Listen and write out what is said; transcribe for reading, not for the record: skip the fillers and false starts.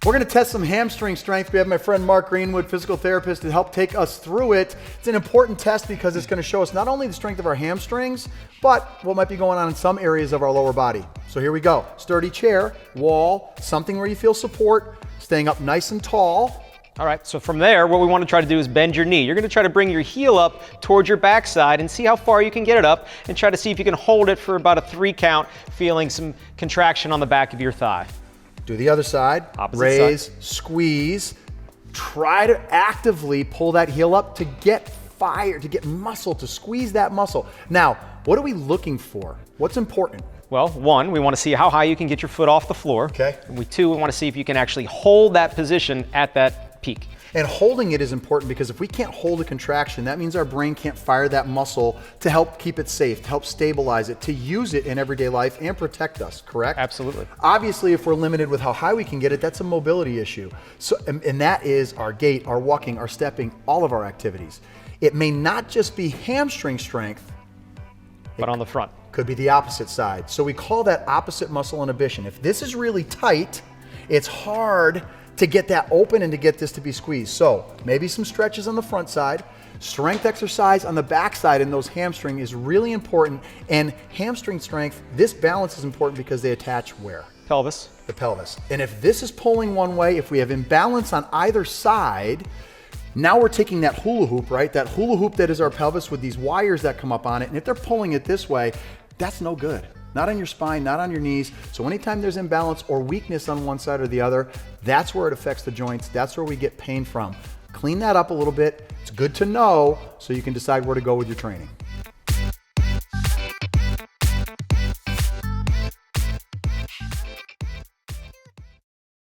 We're going to test some hamstring strength. We have my friend Mark Greenwood, physical therapist, to help take us through it. It's an important test because it's going to show us not only the strength of our hamstrings, but what might be going on in some areas of our lower body. So here we go. Sturdy chair, wall, something where you feel support, staying up nice and tall. All right, so from there, what we want to try to do is bend your knee. You're going to try to bring your heel up towards your backside and see how far you can get it up, and try to see if you can hold it for about a 3 count, feeling some contraction on the back of your thigh. Do the other side. Opposite raise, side. Squeeze. Try to actively pull that heel up to get fire, to get muscle, to squeeze that muscle. Now, what are we looking for? What's important? Well, 1, we want to see how high you can get your foot off the floor. Okay. And 2, we want to see if you can actually hold that position at that peak. And holding it is important because if we can't hold a contraction, that means our brain can't fire that muscle to help keep it safe, to help stabilize it, to use it in everyday life and protect us, correct? Absolutely. Obviously, if we're limited with how high we can get it, that's a mobility issue. So, and that is our gait, our walking, our stepping, all of our activities. It may not just be hamstring strength, But on the front. could be the opposite side. So we call that opposite muscle inhibition. If this is really tight, it's hard to get that open and to get this to be squeezed. So maybe some stretches on the front side, strength exercise on the back side, and those hamstring is really important. And hamstring strength, this balance is important because they attach where? Pelvis. The pelvis. And if this is pulling one way, if we have imbalance on either side, now we're taking that hula hoop, right? That hula hoop that is our pelvis with these wires that come up on it. And if they're pulling it this way, that's no good. Not on your spine, not on your knees. So anytime there's imbalance or weakness on one side or the other, that's where it affects the joints. That's where we get pain from. Clean that up a little bit. It's good to know so you can decide where to go with your training.